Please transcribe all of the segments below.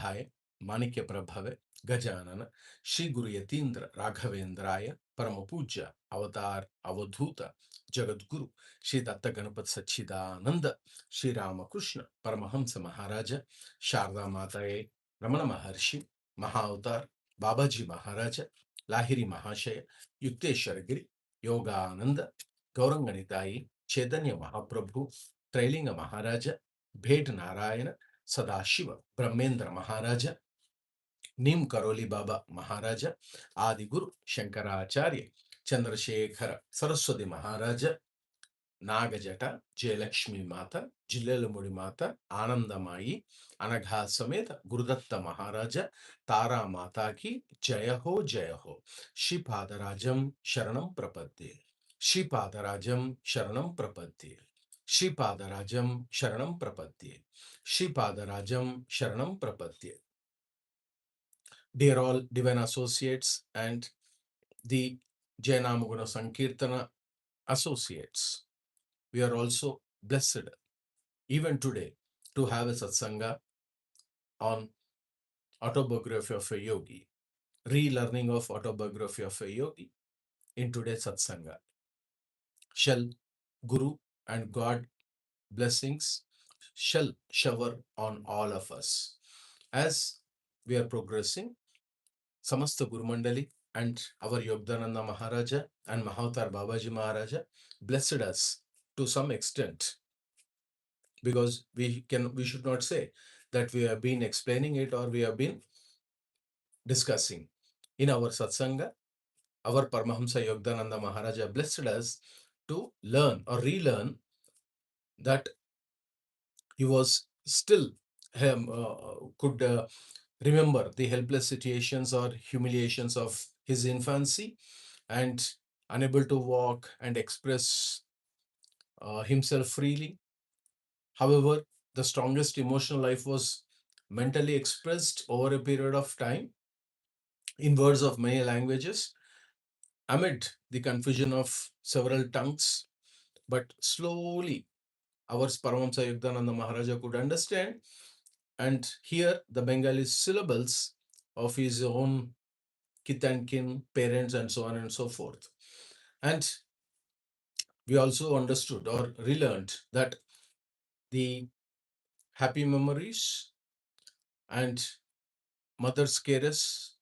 Varahdhaya Manikya Prabhave Gajanana Shri Guru Yatindra Raghavendraya Paramapuja Avatar Avadhuta Jagadguru Shri Datta Ganapat Sachidananda Shri Ramakrishna Paramahamsa Maharaja Sharda Mataye Ramana Maharshi Mahavatar Babaji Maharaja Lahiri Mahasaya Yukteswar Giri Yogananda Gauranganitayi Chaitanya Mahaprabhu Trailinga Maharaja Bhed Narayana Sadashiva Brahmendra Maharaja Nim Karoli Baba Maharaja Adi Guru Shankaracharya Chandrasekhara Saraswati Maharaja Nagajata Jayalakshmi Mata Jillalamudi Mata Anandamayi Anagha Sameta Gurudatta Maharaja Tara Mata ki Jaya Ho Shri Padarajam Sharanam Prapadde Shri Padarajam Sharanam Prapadde Shri Padarajam Sharanam Prapadde Shri Padarajam Sharanam Prapadde. Dear all divine associates and the Jaya Nama Guna Sankeerthana associates, we are also blessed even today to have a satsanga on autobiography of a yogi, relearning of autobiography of a yogi in today's satsanga. Shall Guru and God blessings shall shower on all of us as we are progressing. Samasta Guru Mandali and our Yogananda Maharaja and Mahavatar Babaji Maharaja blessed us to some extent, because we should not say that we have been explaining it or we have been discussing. In our satsanga, our Paramahansa Yogananda Maharaja blessed us to learn or relearn that he was still could remember the helpless situations or humiliations of his infancy and unable to walk and express himself freely. However, the strongest emotional life was mentally expressed over a period of time in words of many languages amid the confusion of several tongues. But slowly, our Paramahamsa Yogananda Maharaja could understand and hear the Bengali syllables of his own kith and kin, parents, and so on and so forth. And we also understood or relearned that the happy memories and mother's caress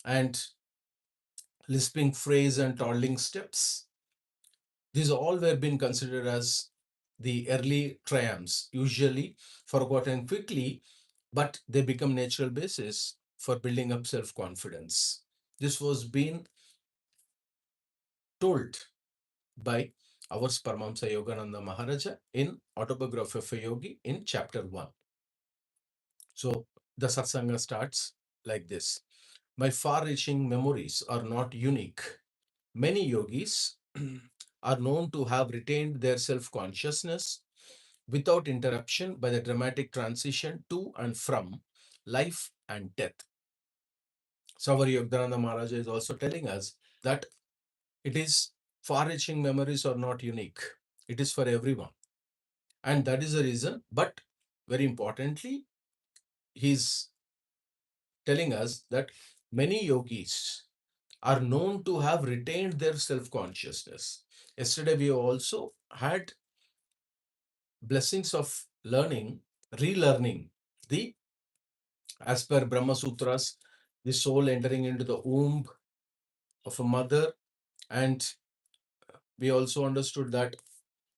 and lisping phrase and toddling steps, these all were being considered as the early triumphs, usually forgotten quickly, but they become natural basis for building up self-confidence. This was being told by our Paramahamsa Yogananda Maharaja in Autobiography of a Yogi in chapter 1. So the satsanga starts like this. My far-reaching memories are not unique. Many yogis are known to have retained their self-consciousness without interruption by the dramatic transition to and from life and death. So our Yogananda Maharaja is also telling us that it is far-reaching memories are not unique. It is for everyone. And that is the reason. But very importantly, he's telling us that many yogis are known to have retained their self-consciousness. Yesterday, we also had blessings of learning, relearning the, as per Brahma Sutras, the soul entering into the womb of a mother. And we also understood that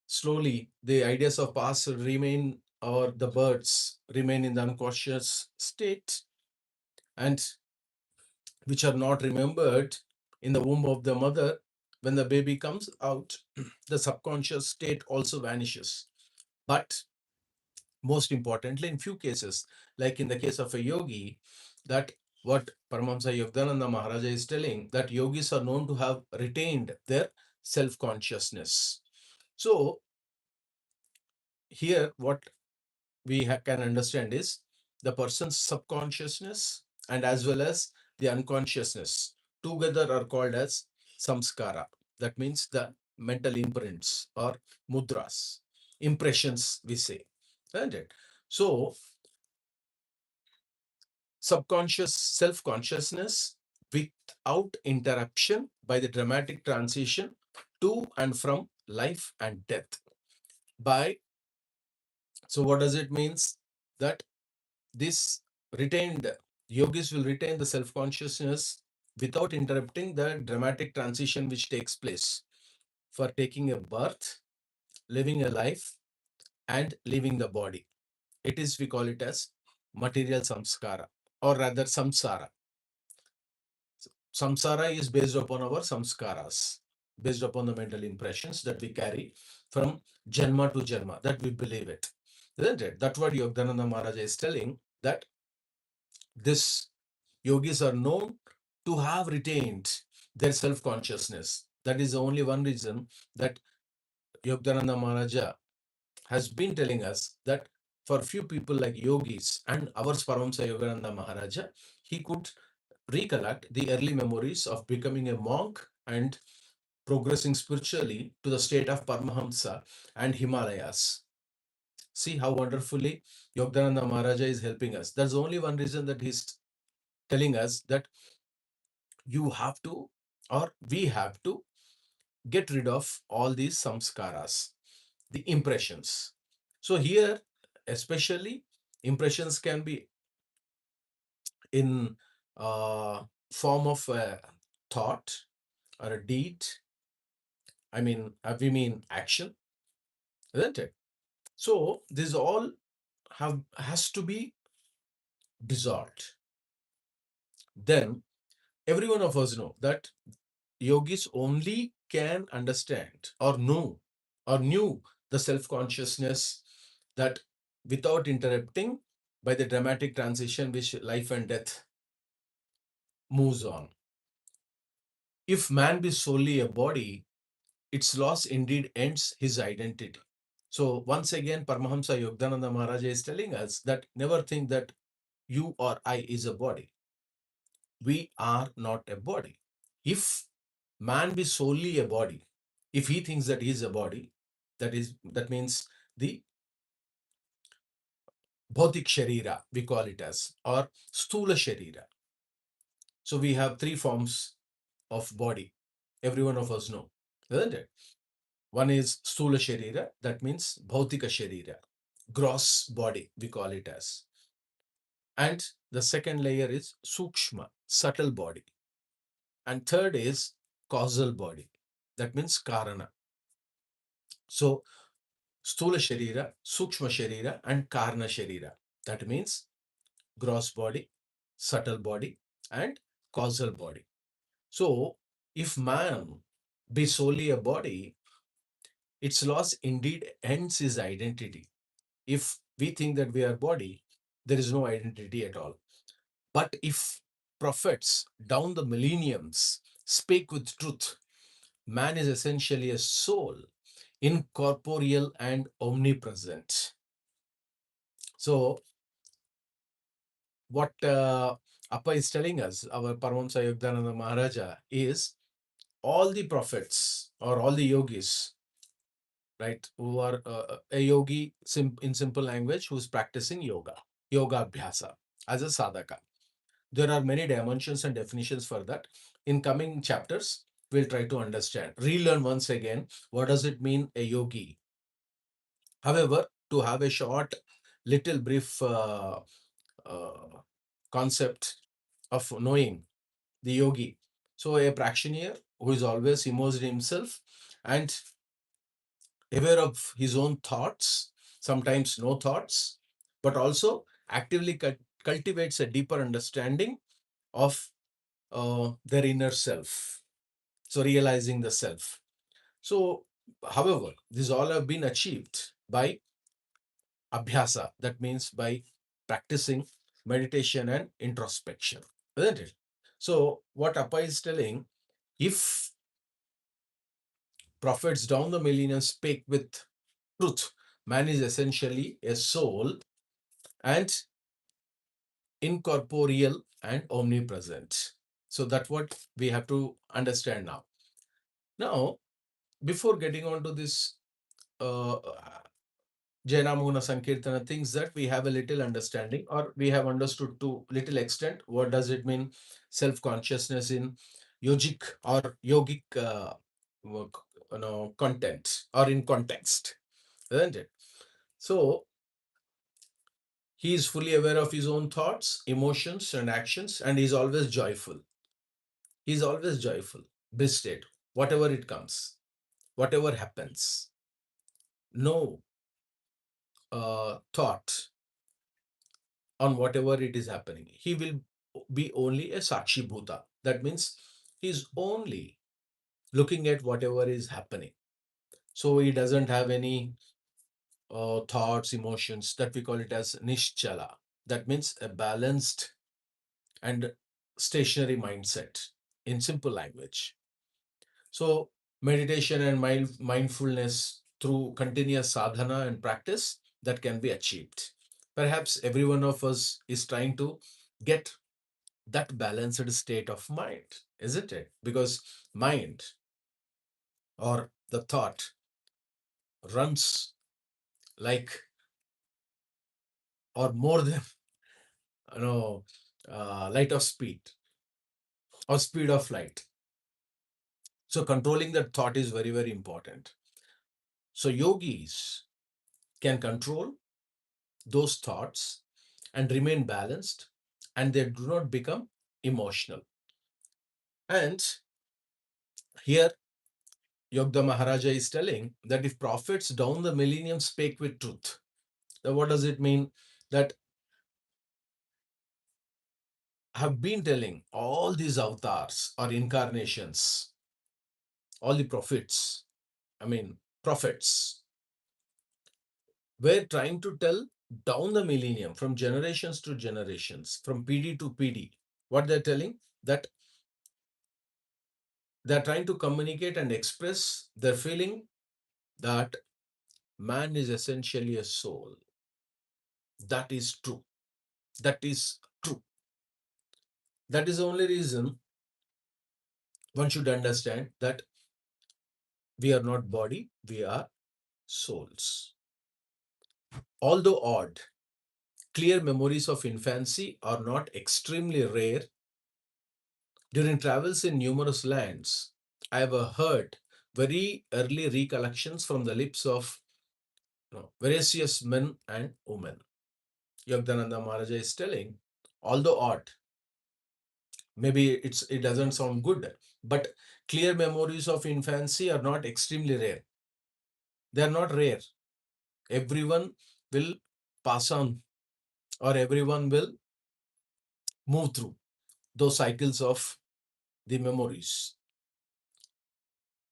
slowly the ideas of past remain, or the birds remain in the unconscious state, and which are not remembered in the womb of the mother. When the baby comes out, the subconscious state also vanishes. But most importantly, in few cases, like in the case of a yogi, that what Paramahamsa Yogananda Maharaja is telling, that yogis are known to have retained their self-consciousness. So here what we can understand is the person's subconsciousness and as well as the unconsciousness together are called as samskara. That means the mental imprints or mudras, impressions we say, isn't it? So subconscious self-consciousness without interruption by the dramatic transition to and from life and death. So what does it means? That this retained yogis will retain the self-consciousness without interrupting the dramatic transition which takes place for taking a birth, living a life, and leaving the body. It is, we call it as material samskara, or rather samsara. Samsara is based upon our samskaras, based upon the mental impressions that we carry from Janma to Janma, that we believe it. Isn't it? That's what Yogananda Maharaj is telling, that this yogis are known to have retained their self-consciousness. That is the only one reason that Yogananda Maharaja has been telling us that for few people like yogis and our Paramahansa Yogananda Maharaja, he could recollect the early memories of becoming a monk and progressing spiritually to the state of Paramahamsa and Himalayas. See how wonderfully Yogananda Maharaja is helping us. That's the only one reason that he's telling us that you have to, or we have to, get rid of all these samskaras, the impressions. So here, especially, impressions can be in form of a thought or a deed. We mean action, isn't it? So this all has to be dissolved. Then every one of us know that yogis only can understand or know or knew the self-consciousness, that without interrupting by the dramatic transition which life and death moves on. If man be solely a body, its loss indeed ends his identity. So once again, Paramahamsa Yogananda Maharaj is telling us that never think that you or I is a body. We are not a body. If man be solely a body, if he thinks that he is a body, that means the bhautik sharira, we call it as, or stula sharira. So we have three forms of body. Every one of us know, isn't it? One is stula sharira, that means bhautika sharira, gross body, we call it as. And the second layer is sukshma, subtle body. And third is causal body, that means karana. So stula sharira, sukshma sharira, and karna sharira. That means gross body, subtle body, and causal body. So if man be solely a body, its loss indeed ends his identity. If we think that we are body, there is no identity at all. But if prophets down the millenniums speak with truth, man is essentially a soul, incorporeal and omnipresent. So what Appa is telling us, our Paramahansa Yogananda Maharaja, is all the prophets or all the yogis, right, who are a yogi in simple language, who is practicing yoga abhyasa as a sadhaka. There are many dimensions and definitions for that. In coming chapters, we'll try to understand, relearn once again, what does it mean a yogi. However, to have a short, little brief uh, concept of knowing the yogi. So a practitioner who is always immersed himself and aware of his own thoughts, sometimes no thoughts, but also actively cultivates a deeper understanding of their inner self. So realizing the self. So, however, these all have been achieved by abhyasa. That means by practicing meditation and introspection, isn't it? So, what Appa is telling, if prophets down the millennium speak with truth, man is essentially a soul and incorporeal and omnipresent. So that's what we have to understand now. Now, before getting on to this Jaya Nama Guna Sankeerthana thinks that we have a little understanding, or we have understood to little extent what does it mean self-consciousness in yogic or yogic work, content or in context, isn't it? So he is fully aware of his own thoughts, emotions, and actions, and he's always joyful. He's always joyful, bliss whatever it comes, whatever happens. No thought on whatever it is happening. He will be only a Sakshi Bhuta. That means he's only looking at whatever is happening. So he doesn't have any thoughts, emotions, that we call it as Nishchala. That means a balanced and stationary mindset in simple language. So meditation and mindfulness through continuous sadhana and practice that can be achieved. Perhaps every one of us is trying to get that balanced state of mind, isn't it? Because mind or the thought runs like or more than you know light of speed or speed of light. So controlling that thought is very, very important. So yogis can control those thoughts and remain balanced, and they do not become emotional. And here Yogda Maharaja is telling that if prophets down the millennium spake with truth, then what does it mean? That have been telling all these avatars or incarnations, all the prophets, prophets, were trying to tell down the millennium from generations to generations, from PD to PD. What they're telling, that they're trying to communicate and express their feeling that man is essentially a soul. That is true. That is true. That is the only reason one should understand that we are not body, we are souls. Although odd, clear memories of infancy are not extremely rare. During travels in numerous lands, I have heard very early recollections from the lips of various men and women. Yogdananda Maharaja is telling, although odd, maybe it doesn't sound good, but clear memories of infancy are not extremely rare. They are not rare. Everyone will pass on, or everyone will move through those cycles of the memories.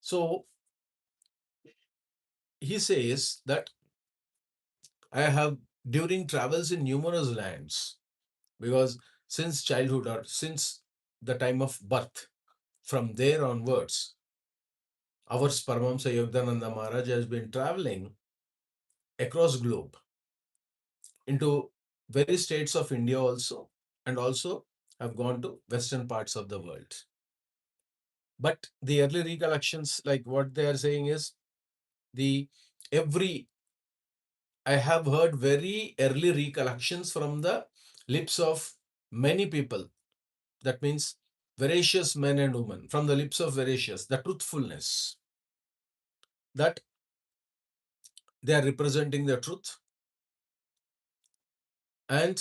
So he says that I have, during travels in numerous lands, because since childhood or since the time of birth, from there onwards, our Paramahansa Yogananda Maharaj has been traveling across globe into various states of India also, and also have gone to western parts of the world. But the early recollections, like what they are saying is the every I have heard very early recollections from the lips of many people. That means veracious men and women, from the lips of veracious, the truthfulness that they are representing the truth, and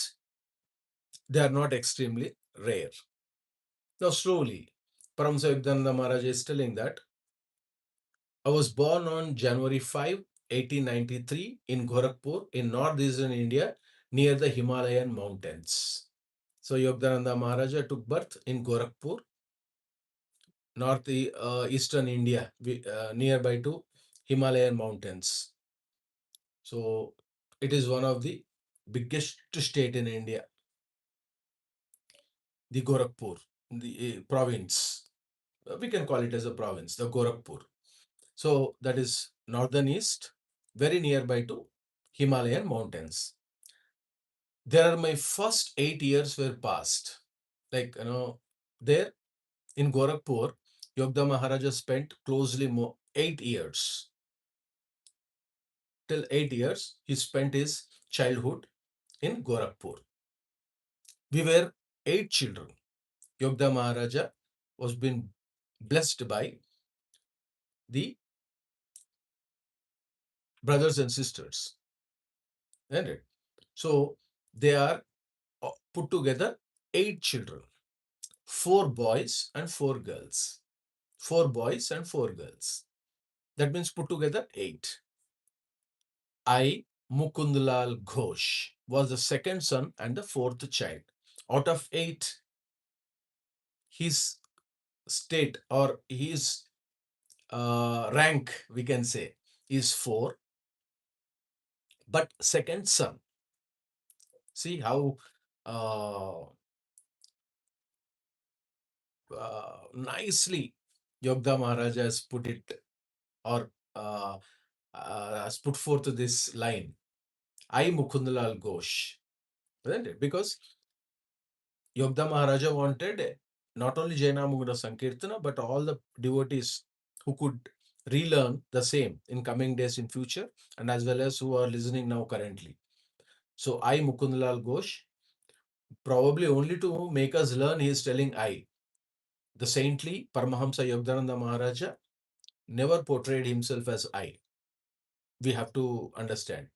they are not extremely rare. Now, slowly, Paramsa Yogdananda Maharaj is telling that I was born on January 5, 1893 in Gorakhpur in northeastern India near the Himalayan mountains. So Yogdananda Maharaja took birth in Gorakhpur, eastern India, nearby to Himalayan mountains. So it is one of the biggest state in India, the Gorakhpur, the province. We can call it as a province, the Gorakhpur. So that is northern east, very nearby to Himalayan mountains. There are my first 8 years were passed. Like, there in Gorakhpur, Yogda Maharaja spent closely 8 years. till 8 years, he spent his childhood in Gorakhpur. We were 8 children. Yogda Maharaja was been blessed by the brothers and sisters. Isn't it? So they are put together 8 children, 4 boys and 4 girls. 4 boys and 4 girls. That means put together 8. I, Mukundlal Ghosh, was the second son and the 4th child. Out of 8, his state or his rank, we can say, is 4, but second son. See how uh, nicely Yogda Maharaja has put it, or has put forth this line, I Mukundlal Ghosh, isn't it? Because Yogda Maharaja wanted not only Jaya Nama Guna Sankeerthana, but all the devotees who could relearn the same in coming days in future, and as well as who are listening now currently. So I Mukundlal Ghosh, probably only to make us learn, he is telling I. The saintly Paramahansa Yogananda Maharaja never portrayed himself as I. We have to understand.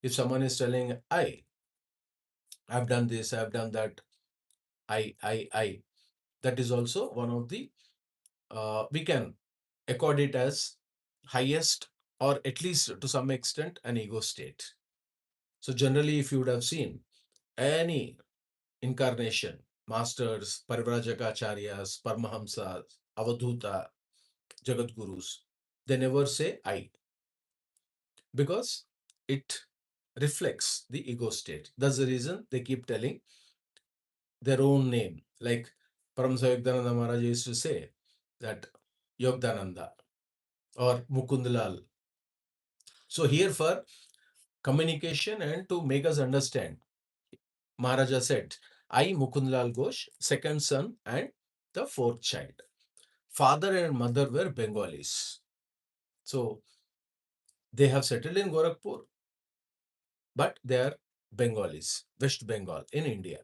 If someone is telling I've done this, I've done that, I, that is also one of the, we can accord it as highest, or at least to some extent an ego state. So generally, if you would have seen any incarnation, masters, Parivrajakacharyas, Paramahamsas, Avadhuta, Jagadgurus, they never say I, because it reflects the ego state. That's the reason they keep telling their own name. Like Paramahansa Yogananda Maharaj used to say that Yogdananda or Mukundlal. So here for communication and to make us understand, Maharaja said, I Mukundlal Ghosh, second son and the 4th child. Father and mother were Bengalis. So they have settled in Gorakhpur, but they are Bengalis, West Bengal in India.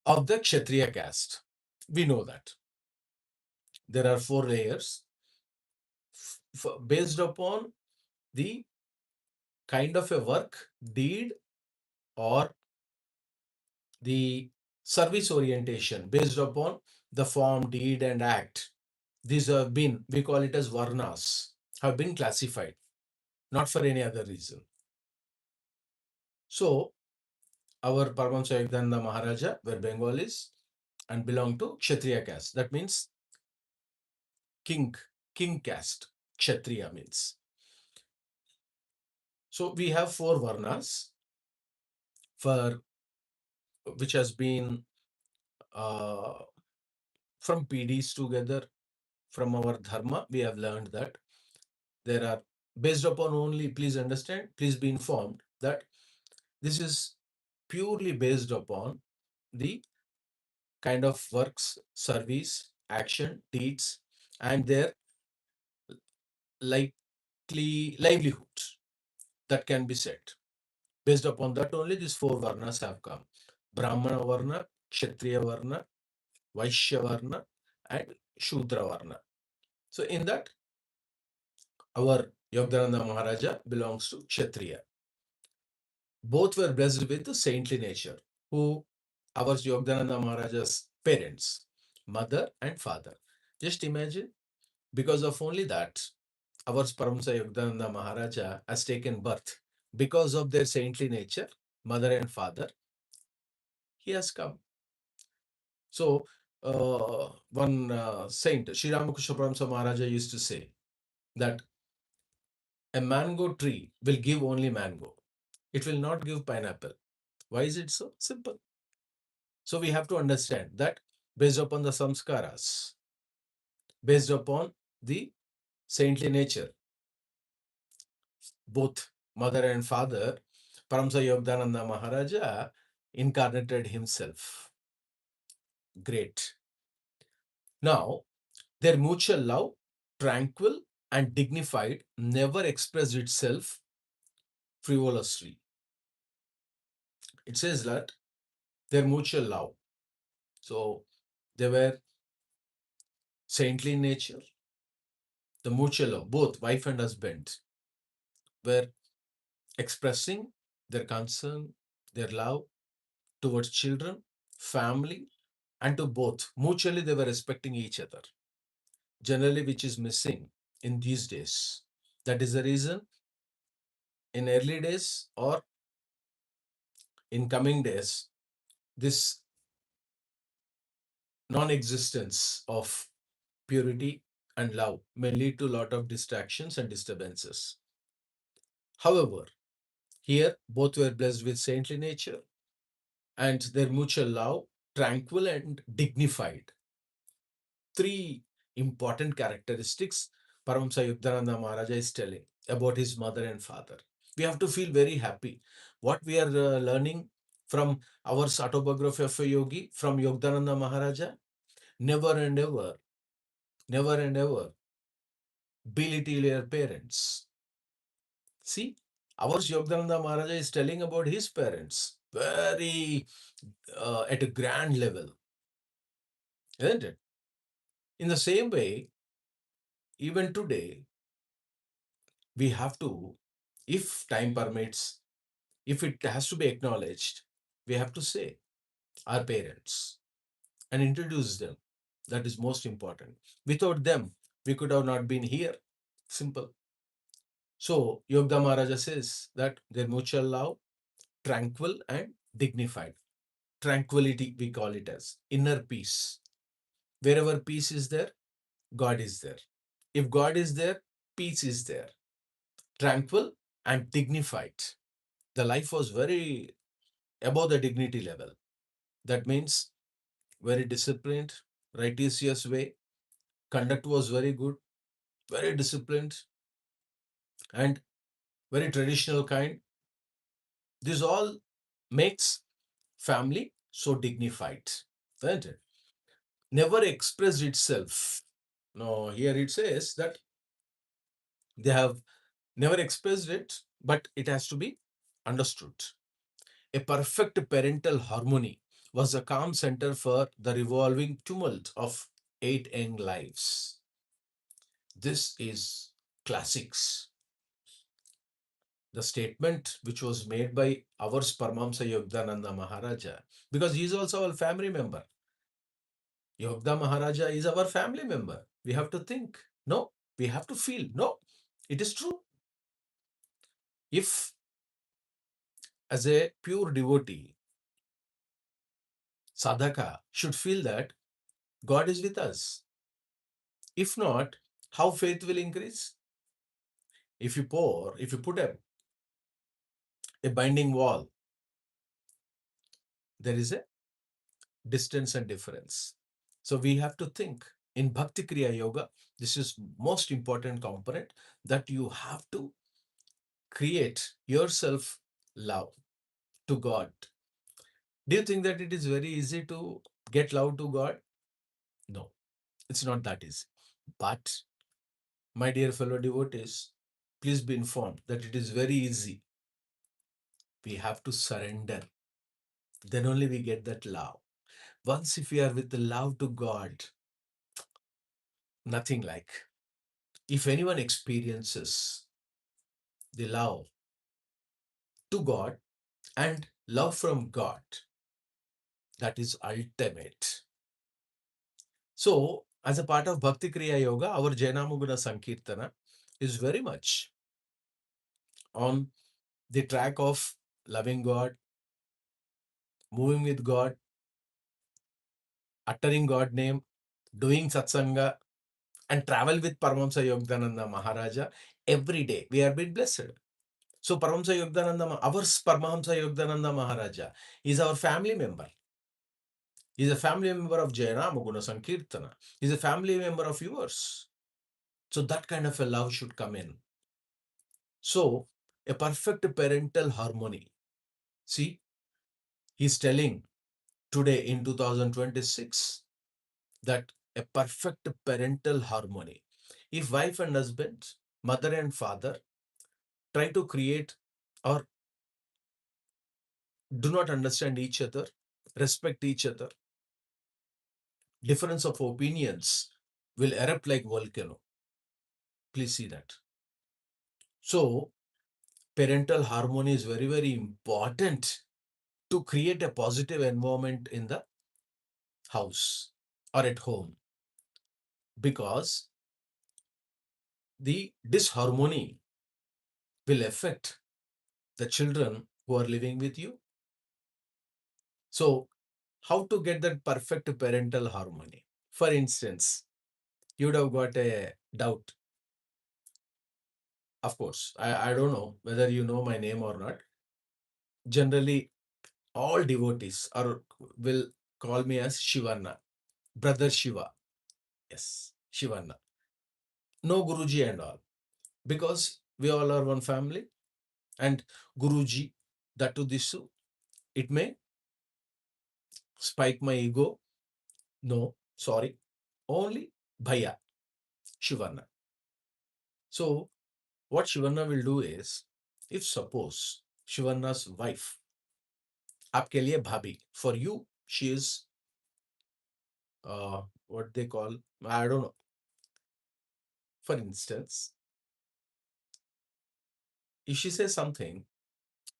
Of the Kshatriya caste, we know that there are 4 layers based upon the kind of a work, deed, or the service orientation based upon the form, deed, and act. These have been, we call it as varnas, have been classified, not for any other reason. So, our Paramahansa Yogananda Maharaja were Bengalis and belong to Kshatriya caste. That means king caste. Kshatriya means. So, we have 4 varnas for which has been uh, from PDs together, from our dharma. We have learned that there are, based upon only, please understand, please be informed that this is purely based upon the kind of works, service, action, deeds, and their likely livelihoods that can be said. Based upon that only these 4 varnas have come. Brahmana Varna, Kshatriya Varna, Vaishya Varna, and Shudra Varna. So in that, our Yogananda Maharaja belongs to Kshatriya. Both were blessed with the saintly nature, who our Yogananda Maharaja's parents, mother and father. Just imagine, because of only that, our Paramahansa Yogananda Maharaja has taken birth. Because of their saintly nature, mother and father, he has come. So, one saint, Sri Ramakrishna Paramahansa Maharaja used to say that a mango tree will give only mango. It will not give pineapple. Why is it so simple? So we have to understand that based upon the samskaras, based upon the saintly nature, both mother and father, Paramsa Yogananda Maharaja incarnated himself. Great. Now, their mutual love, tranquil and dignified never expressed itself frivolously. It says that their mutual love. So they were saintly in nature. The mutual love, both wife and husband, were expressing their concern, their love towards children, family, and to both. Mutually, they were respecting each other, generally, which is missing in these days. That is the reason in early days or in coming days, this non existence of purity and love may lead to a lot of distractions and disturbances. However, here both were blessed with saintly nature and their mutual love, tranquil and dignified. Three important characteristics Paramahansa Yogananda Maharaja is telling about his mother and father. We have to feel very happy. What we are learning from our autobiography of a yogi, from Yogananda Maharaja, never and ever, never and ever belittle your parents. See, our Yogananda Maharaja is telling about his parents very at a grand level, isn't it? In the same way, even today, we have to, if time permits, if it has to be acknowledged, we have to say our parents and introduce them. That is most important. Without them, we could have not been here. Simple. So, Yoga Maharaja says that their mutual love, tranquil and dignified. Tranquility, we call it as inner peace. Wherever peace is there, God is there. If God is there, peace is there. Tranquil and dignified. The life was very above the dignity level. That means very disciplined, righteous way. Conduct was very good, very disciplined, and very traditional kind. This all makes family so dignified, isn't it? Never expressed itself. No, here it says that they have never expressed it, but it has to be understood. A perfect parental harmony was a calm center for the revolving tumult of 8 young lives. This is classics. The statement which was made by our Paramahansa Yogananda Maharaja, because he is also our family member. Yogda Maharaja is our family member. We have to think. No, we have to feel. No, it is true. If, as a pure devotee, sadhaka should feel that God is with us. If not, how faith will increase? If you put a binding wall, there is a distance and difference. So we have to think in Bhakti Kriya Yoga, this is most important component that you have to create yourself love to God. Do you think that it is very easy to get love to God? No, it's not that easy. But my dear fellow devotees, please be informed that it is very easy. We have to surrender. Then only we get that love. Once if we are with the love to God, nothing like. If anyone experiences the love to God and love from God, that is ultimate. So, as a part of Bhakti Kriya Yoga, our Jaya Nama Guna Sankeerthana is very much on the track of loving God, moving with God, uttering God name, doing Satsanga, and travel with Paramahansa Yogananda Maharaja every day. We are being blessed. So Paramahansa Yogananda, our Paramahansa Yogananda Maharaja is our family member. He's a family member of Jaya Nama Guna Sankeerthana. He's a family member of yours. So that kind of a love should come in. So a perfect parental harmony. See, he's telling today in 2026 that a perfect parental harmony. If wife and husband, mother and father try to create or do not understand each other, respect each other, difference of opinions will erupt like volcano. Please see that. So parental harmony is very, very important to create a positive environment in the house or at home, because the disharmony will affect the children who are living with you. So how to get that perfect parental harmony? For instance, you would have got a doubt. Of course, I don't know whether you know my name or not. Generally, all devotees are will call me as Shivanna, brother Shiva. Yes, Shivanna. No Guruji and all, because we all are one family. And Guruji, that to this, it may spike my ego. No, sorry, only Bhaya, Shivanna. So what Shivanna will do is, if suppose Shivanna's wife, आपके लिए bhabi, for you she is what they call, I don't know. For instance, if she says something,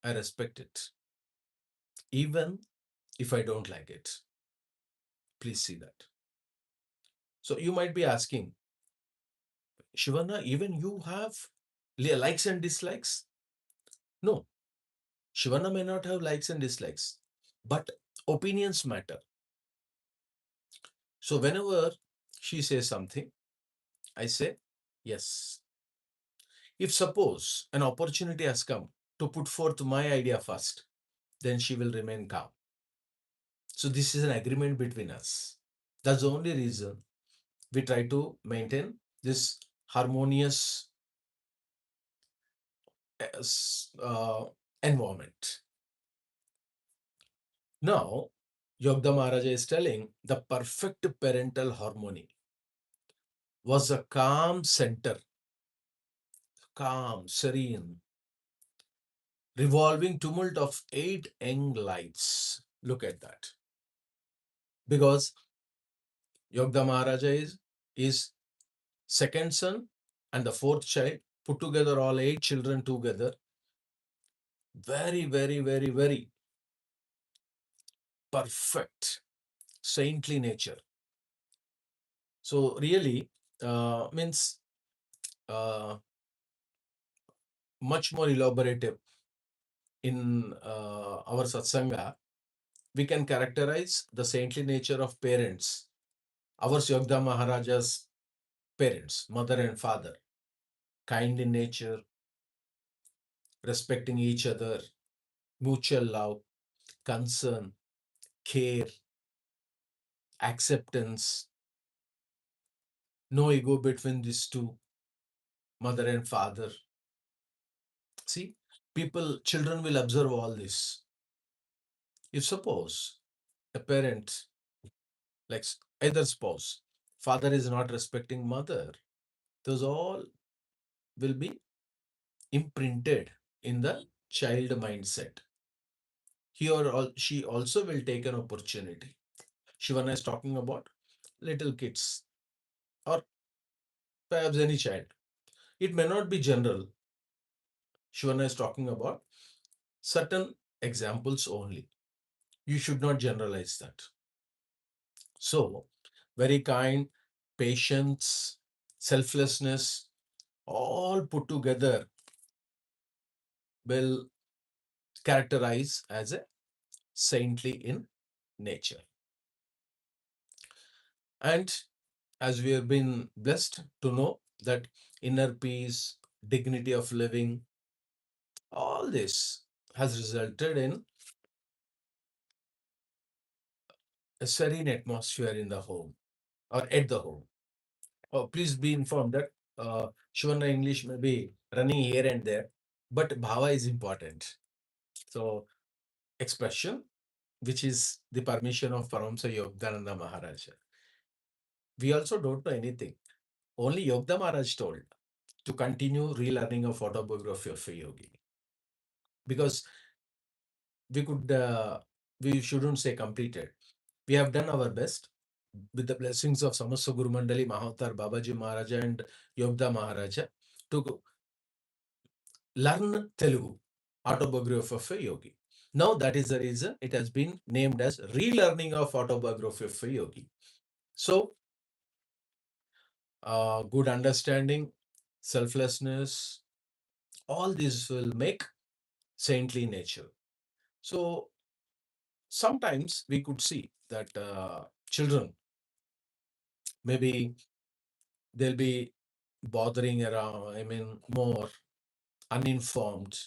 I respect it, even if I don't like it. Please see that. So you might be asking, Shivanna, even you have likes and dislikes? No, Shivanna may not have likes and dislikes, but opinions matter. So whenever she says something, I say, yes. If suppose an opportunity has come to put forth my idea first, then she will remain calm. So this is an agreement between us. That's the only reason we try to maintain this harmonious uh, environment. Now, Yogda Maharaja is telling the perfect parental harmony was a calm center, calm, serene, revolving tumult of 8 young lights. Look at that. Because Yogda Maharaja is second son and the fourth child, put together all 8 children together. Very, very, very, very perfect, saintly nature. So really means uh, much more elaborative in our satsanga. We can characterize the saintly nature of parents. Our Yogda Maharaja's parents, mother and father, kind in nature, respecting each other, mutual love, concern, care, acceptance, no ego between these two, mother and father. See, children will observe all this. If suppose a parent, like either spouse, father is not respecting mother, those all will be imprinted in the child mindset. He or she also will take an opportunity. Shivana is talking about little kids or perhaps any child. It may not be general. Shivana is talking about certain examples only. You should not generalize that. So, very kind, patience, selflessness, all put together will characterize as a saintly in nature. And as we have been blessed to know that inner peace, dignity of living, all this has resulted in a serene atmosphere in the home or at the home. Oh, please be informed that Shivana English may be running here and there, but bhava is important. So, expression, which is the permission of Paramahansa Yogananda Maharaja. We also don't know anything. Only Yogda Maharaj told to continue relearning of Autobiography of a Yogi. Because we shouldn't say completed. We have done our best with the blessings of Samasta Guru Mandali, Mahavatar, Babaji Maharaja and Yogda Maharaja to learn Telugu, Autobiography of a Yogi. Now that is the reason it has been named as relearning of Autobiography of a Yogi. So, good understanding, selflessness, all these will make saintly nature. So, sometimes we could see that children, maybe they'll be bothering around, I mean, more uninformed.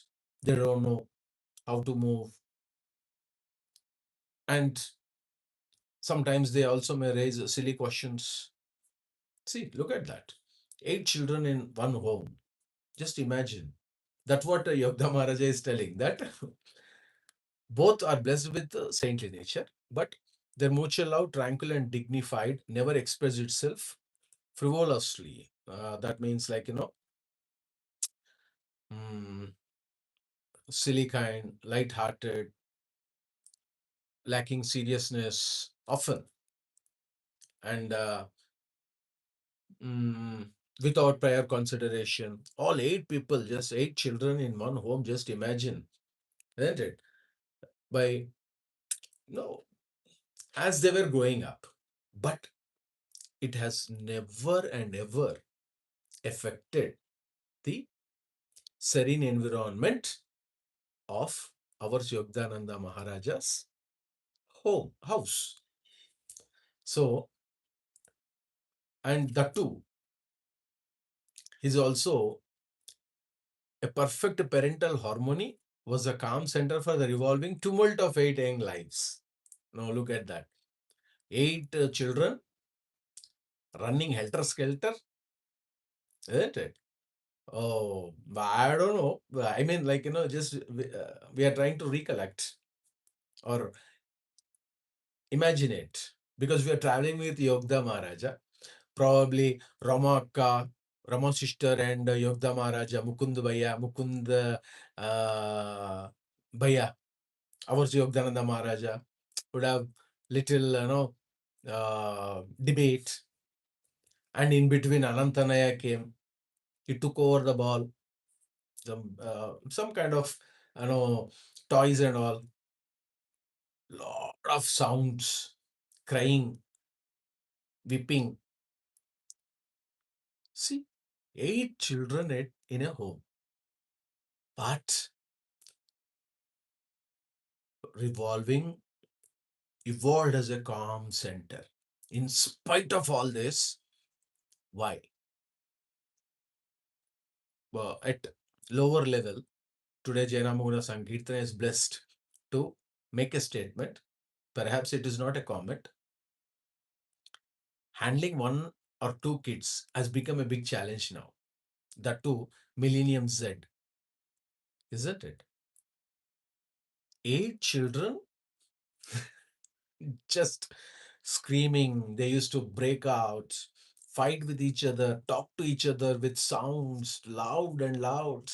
They don't know how to move. And sometimes they also may raise silly questions. See, look at that. 8 children in one home. Just imagine. That's what Yogda Maharaja is telling, that both are blessed with saintly nature, but their mutual love, tranquil and dignified, never express itself frivolously. That means, like, mm, silly kind, light-hearted, lacking seriousness often, and without prior consideration. All 8 people, just 8 children in one home. Just imagine, isn't it? By no, as they were growing up, but it has never and ever affected the serene environment of our Yogdananda Maharaja's house. So, and that too, is also a perfect parental harmony, was a calm center for the revolving tumult of 8 young lives. Now look at that. 8 children running helter-skelter, isn't it? Oh, I don't know. I mean, like, just we are trying to recollect or imagine it, because we are traveling with Yogda Maharaja. Probably Rama Akka, Rama sister and Yogda Maharaja, Mukund Bhaiya, Mukund Bhaiya, our Yogdananda Maharaja would have little, debate. And in between, Anantanaya came. He took over the ball, some kind of, toys and all. Lot of sounds, crying, weeping. See, 8 children in a home, but revolving, evolved as a calm center. In spite of all this, why? Well, at lower level, today Jaya Nama Guna Sankeerthana is blessed to make a statement. Perhaps it is not a comment. Handling 1 or 2 kids has become a big challenge now. That too, Millennium Z, isn't it? 8 children just screaming. They used to break out, fight with each other, talk to each other with sounds loud and loud.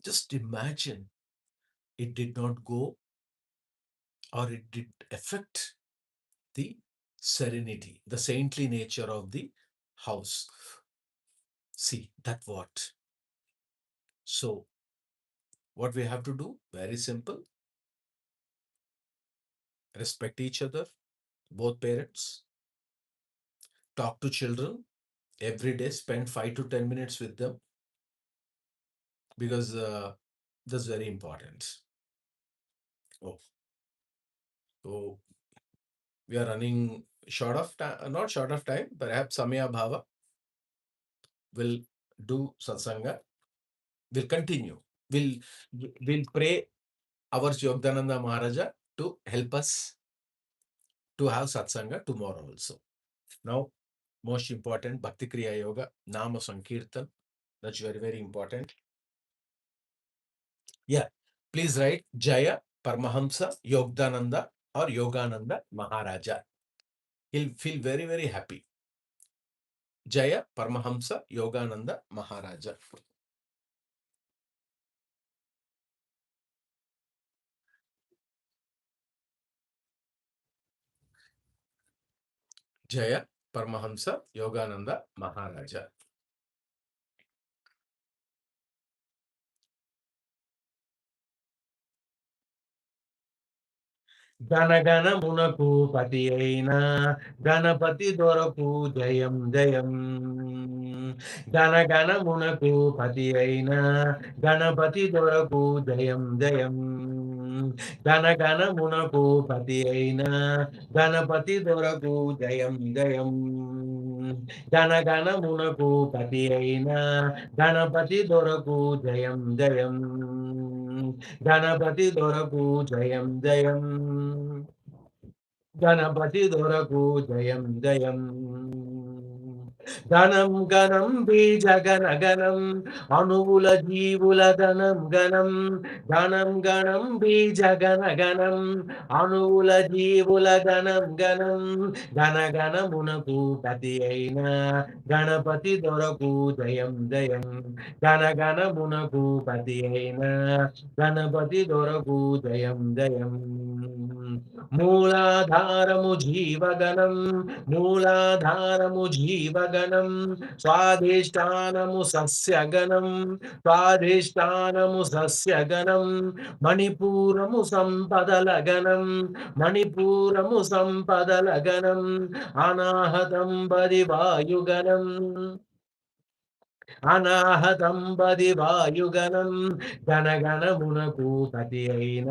Just imagine, it did not go, or it did affect the serenity, the saintly nature of the house. See, that what? So, what we have to do? Very simple. Respect each other, both parents. Talk to children every day. Spend 5 to 10 minutes with them, because that's very important. Oh, so we are running short of time, not short of time, perhaps Samaya Bhava will do satsanga. We'll continue. We'll, we'll pray our Yogdananda Maharaja to help us to have satsanga tomorrow also. Now, most important, Bhakti Kriya Yoga, Nama Sankirtan. That's very, very important. Yeah, please write Jaya Paramahansa Yogananda or Yogananda Maharaja. He'll feel very, very happy. Jaya Paramahansa Yogananda Maharaja. Jaya Paramahansa Yogananda Maharaja. గణగణమునకు పతి అయిన గణపతి దొరకు జయం జయం. గణగణమునకు పతి అయిన గణపతి దొరకు జయం జయం. గణగణమునకు పతి అయిన గణపతి దొరకు జయం జయం. గణగణమునకు పతి అయిన గణపతి దొరకు జయం జయం. గణపతి దొరకు జయం జయం. గణపతి దొరకు జయం జయం. గణం గణం బీజ గణ గణం అణువుల జీవుల గణం గణం. గణం గణం బీజ గణ గణం అణువుల జీవుల గణం గణం. గణ గణమునకు పతి అయిన గణపతి దొరకు జయం జయం. గణ గణమునకు పతి అయిన గణపతి దొరకు జయం జయం. మూలాధారము జీవగణం మూలాధారము జీవగణం. స్వాధిష్టానము సస్యగణం స్వాధిష్టానము సస్యగణం. మణిపూరము సంపదల గణం మణిపూరము సంపదల గణం. అనాహతం బది వాయుగణం అనాహతం బది వాయుగణం. గణగణమునకు పతి అయిన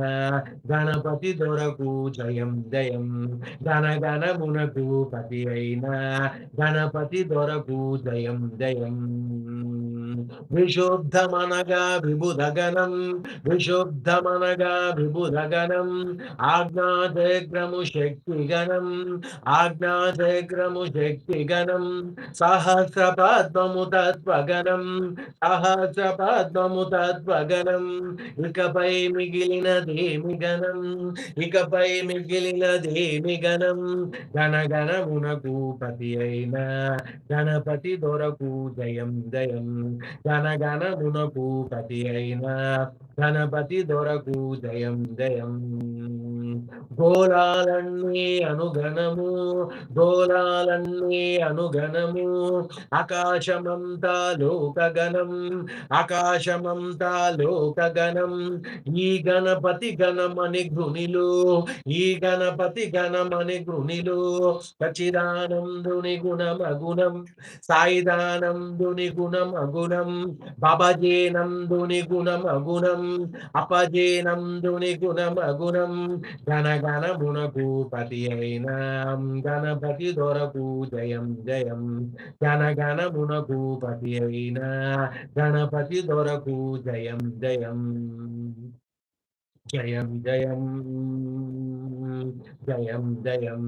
గణపతి దొరకు జయం జయం. గణగణమునకు పతి అయిన గణపతి దొరకు జయం జయం. విశుద్ధమనగా విబుధగణం విశుద్ధమనగా విబుధగణం. ఆజ్ఞాచక్రము శక్తిగణం ఆజ్ఞాచక్రము శక్తిగణం. సహస్ర పద్మము తత్వగణం సహస్ర పద్మము తత్వగణం. ఇకపై మిగిలినదేమి గణం ఇకపై మిగిలినదేమి గణం. గణగణమునకు పతి అయిన గణపతి దొరకు జయం జయం. గణగణమునకు పతి అయిన గణపతి దొరకు జయం జయం. గోళాలన్నీ అనుగణము గోళాలన్నీ అనుగణము. ఆకాశమంతా లోకగణం ఆకాశమంతా లోకగణం. ఈ గణపతి గణమని గృణిలో ఈ గణపతి గణమని గృణిలో. సచిదానందుని గుణమగుణం సాయిదానందుని గుణమగుణం. బాబాజీనందుని గుణమగుణం అపజీనందుని గుణమగుణం. గణగణమునకు పతి అయిన గణపతి దొరకు జయం జయం. గణగణమునకు పతి అయిన గణపతి దొరకు జయం జయం. జయం జయం జయం జయం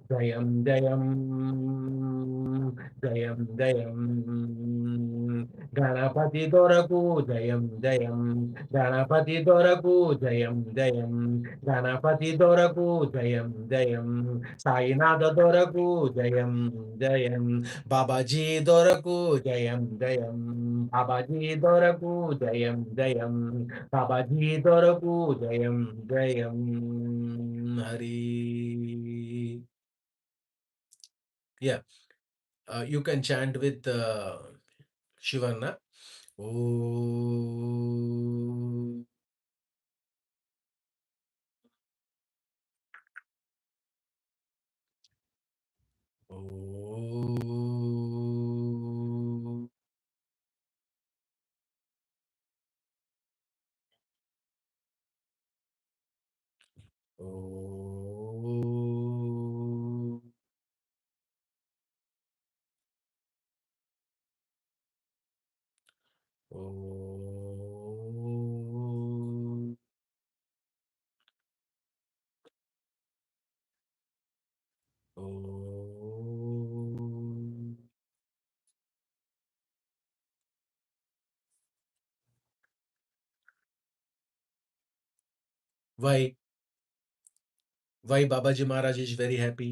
జయం జయం జయం జయం. గణపతి దొరకు జయం జయం. గణపతి దొరకు జయం జయం. గణపతి దొరకు జయం జయం. సాయినాథ దొరకు జయం జయం. బాబాజీ దొరకు జయం జయం. బాబాజీ దొరకు జయం జయం. బాబాజీ దొరకు జయం జయం. Hari. Yeah, you can chant with Shivanna. Om. Om. Om. Om. Om. Why? Why Babaji Maharaj is very happy?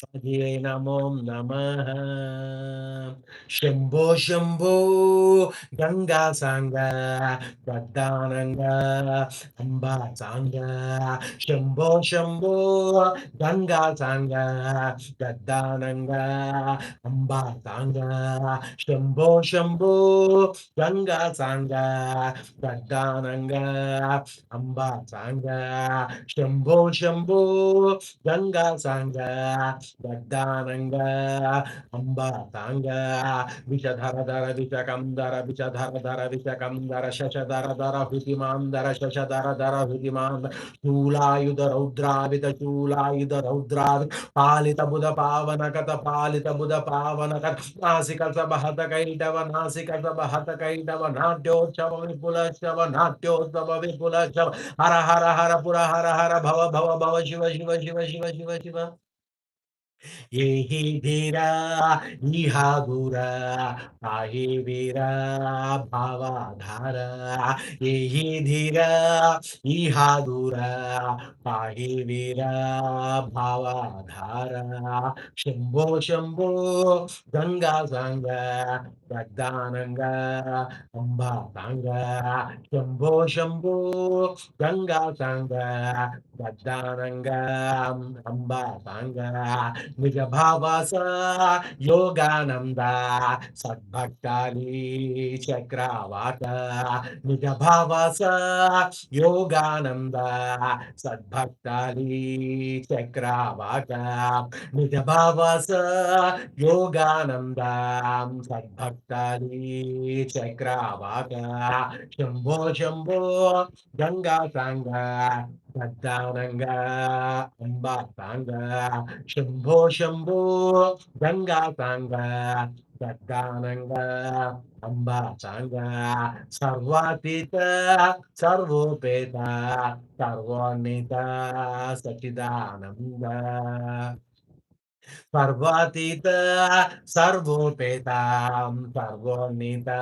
Hare Namo Namaha. Shambho Shambho Ganga Sanga Gaddananga Amba Sanga. Shambho Shambho Ganga Sanga Gaddananga Amba Sanga. Shambho Shambho Ganga Sanga Gaddananga Amba Sanga. Shambho Shambho Ganga Sanga Gaddananga Amba Sanga Vishadharadara Vishakandara Vishadharadara Vishakandara Shashadaradara Hutimandara Shashadaradara Hutimandara Shulayuda Raudravid Shulayuda Raudravid Palita Buddha Pavana Kata Palita Buddha Pavana Kata Nasika Sabahata Kaitava Nasika Sabahata Kaitava Natyo Chava Vipula Chava Natyo Chava Vipula Chava Hara Hara Hara Pura Hara Hara Bhava Bhava Bhava Shiva Shiva Shiva Shiva Shiva Shiva Yehi Vira Ihagura Ahi Vira Bhavadhara Yehi Dhira Ihagura Ahi Vira Bhavadhara Shambho Shambho Ganga Sanga Gaddananga Amba Sanga Shambho Shambho Ganga Sanga Gaddananga Amba Sanga Nijabhavasa Yogananda Sadbhaktali Chakravata Nijabhavasa Yogananda Sadbhaktali Chakravata Nijabhavasa Yogananda Sadbhaktali Chakravata Shambho Shambho Ganga Sanga Gaddananga Amba Sanga Shambho Shambho Ganga Sanga Gaddananga Amba Sanga Sarvatita Sarvopeta Sarvanita Sachidananda Sarvatita Sarvopetam Sarvonita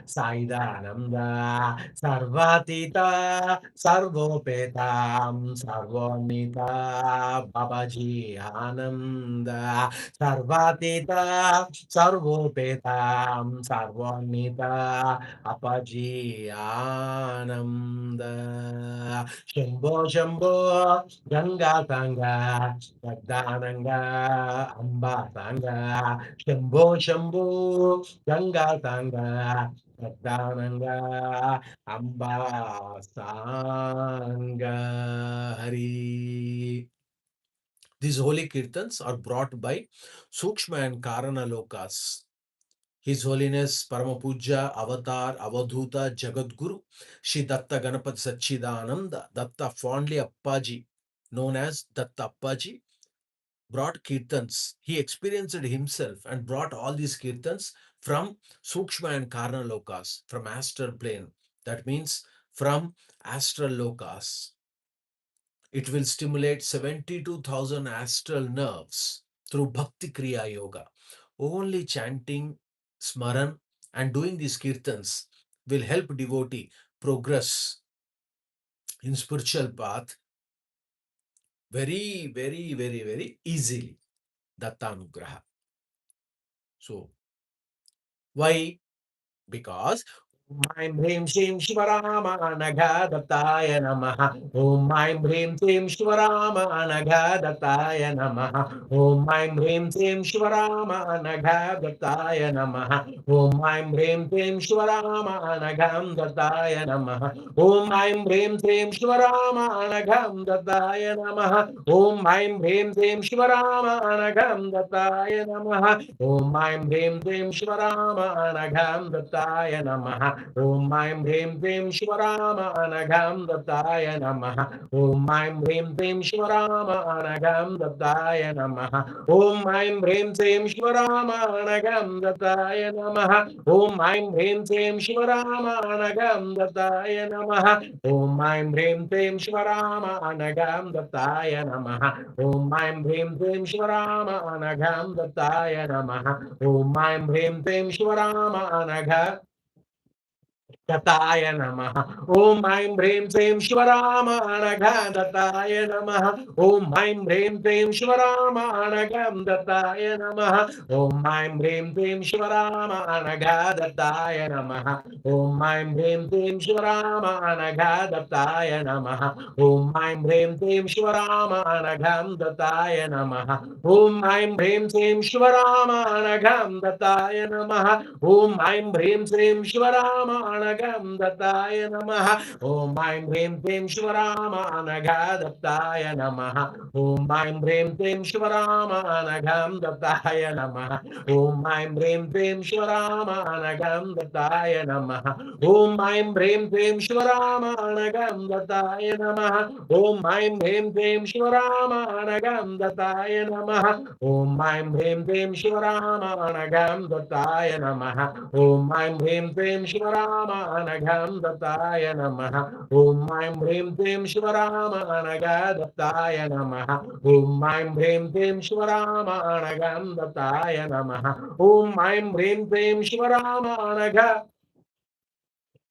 Saidananda Sarvatita Sarvopetam Sarvonita Babaji Ananda Sarvatita Sarvopetam Sarvonita Apaji Ananda Shambho Shambho Ganga Ganga Gaddananga Amba Sanga Shambho Shambho Ganga Sanga Gaddananga Amba Sanga Hari. These holy kirtans are brought by Sukshma and Karana Lokas. His Holiness Paramapuja Avatar Avadhuta Jagadguru Shri Datta Ganapati Sachidananda Datta Fondly Appaji, known as Datta Appaji, brought kirtans. He experienced it himself and brought all these kirtans from Sukshma and Karna Lokas, from astral plane. That means from astral lokas. It will stimulate 72,000 astral nerves through Bhakti Kriya Yoga. Only chanting Smaran and doing these kirtans will help devotee progress in spiritual path very, very, very, very easily. Dattanugraha. So, why? Because Om Hrim Shrim Shivarama Anagadhataya Namaha. Om Hrim Shrim Shivarama Anagadhataya Namaha. Om Hrim Shrim Shivarama Anagadhataya Namaha. Om Hrim Shrim Shivarama Anagadhataya Namaha. Om Hrim Shrim Shivarama Anagadhataya Namaha. Om Hrim Shrim Shivarama Anagadhataya Namaha. Om Hrim Shrim Shivarama Anagadhataya Namaha. Om Aim Hrim Hrim Shivarama Anagam Dattaya Namaha. Om Aim Hrim Hrim Shivarama Anagam Dattaya Namaha. Om Aim Hrim Hrim Shivarama Anagam Dattaya Namaha. Om Aim Hrim Hrim Shivarama Anagam Dattaya Namaha. Om Aim Hrim Hrim Shivarama Anagam Dattaya Namaha. Om Aim Hrim Hrim Shivarama Anagam Dattaya Namaha. Om Aim Hrim Hrim Shivarama Anagam दत्ताय नमः। ॐ ऐं ह्रीं श्रीं शिवरामानघं दत्ताय नमः। ॐ ऐं ह्रीं श्रीं शिवरामानघं दत्ताय नमः। ॐ ऐं ह्रीं श्रीं शिवरामानघा दत्ताय नमः। ॐ ऐं ह्रीं श्रीं शिवरामानघा दत्ताय नमः। ॐ ऐं ह्रीं श्रीं शिवरामानघं दत्ताय नमः। ॐ ऐं ह्रीं श्रीं शिवरामानघं दत्ताय नमः। ॐ ऐं ह्रीं श्रीं शिवरामानघं दत्ताय नमः। ॐ ऐं ह्रीं श्रीं शिवरामानघा दत्ताय नमः। ॐ ऐं ह्रीं श्रीं शिवरामानघं दत्ताय नमः। ॐ ऐं ह्रीं श्रीं शिवरामानघं दत्ताय नमः। ॐ ऐं ह्रीं श्रीं शिवरामानघं दत्ताय नमः। ॐ ऐं ह्रीं श्रीं शिवरामानघं दत्ताय नमः। ॐ ऐं ह्रीं श्रीं शिवरामानघं दत्ताय नमः। ॐ ऐं ह्रीं श्रीं शिवरामानघं दत्ताय नमः। ॐ ऐं ह्रीं श्रीं शिवरामानघ दत्ताय नमः। ॐ ऐं ह्रीं श्रीं शिवरामानघं दत्ताय नमः। ॐ ऐं ह्रीं श्रीं शिवरामानघ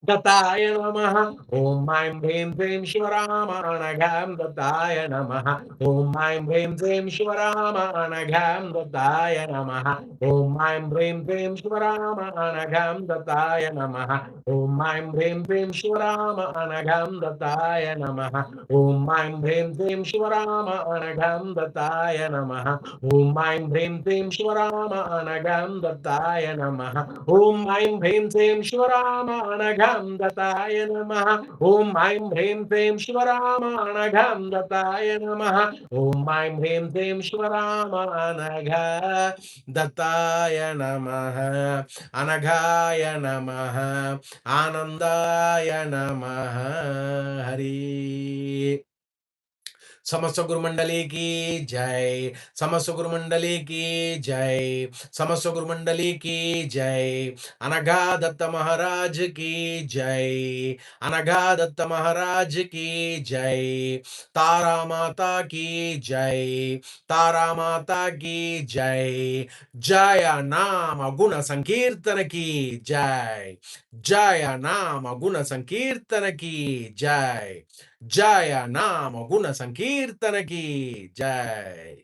दत्ताय नमः। ॐ ऐं ह्रीं श्रीं शिवरामानघं दत्ताय नमः। ॐ ऐं ह्रीं श्रीं शिवरामानघं दत्ताय नमः। ॐ ऐं ह्रीं श्रीं शिवरामानघं दत्ताय नमः। ॐ ऐं ह्रीं श्रीं शिवरामानघं दत्ताय नमः। ॐ ऐं ह्रीं श्रीं शिवरामानघं दत्ताय नमः। ॐ ऐं ह्रीं श्रीं शिवरामानघं दत्ताय नमः। ॐ ऐं ह्रीं श्रीं शिवरामानघं दत्ताय नमः। ॐ ऐं ह्रीं श्रीं शिवरामानघं दत्ताय नमः। ॐ ऐं ह्रीं श्रीं शिवरामानघ दत्ताय नमः। अनघाय नमः। आनंदाय नमः। हरि समस्त गुरुमंडली की जय। समस्त गुरुमंडली की जय। समस्त गुरुमंडली की जय। अनघा दत्त महाराज की जय। अनघा दत्त महाराज की जय। तारा माता की जय। तारा माता की जय। जय नाम गुण संकीर्तन की जय। जय नाम गुण संकीर्तन की जय। जय नाम गुण संकीर्तन की जय।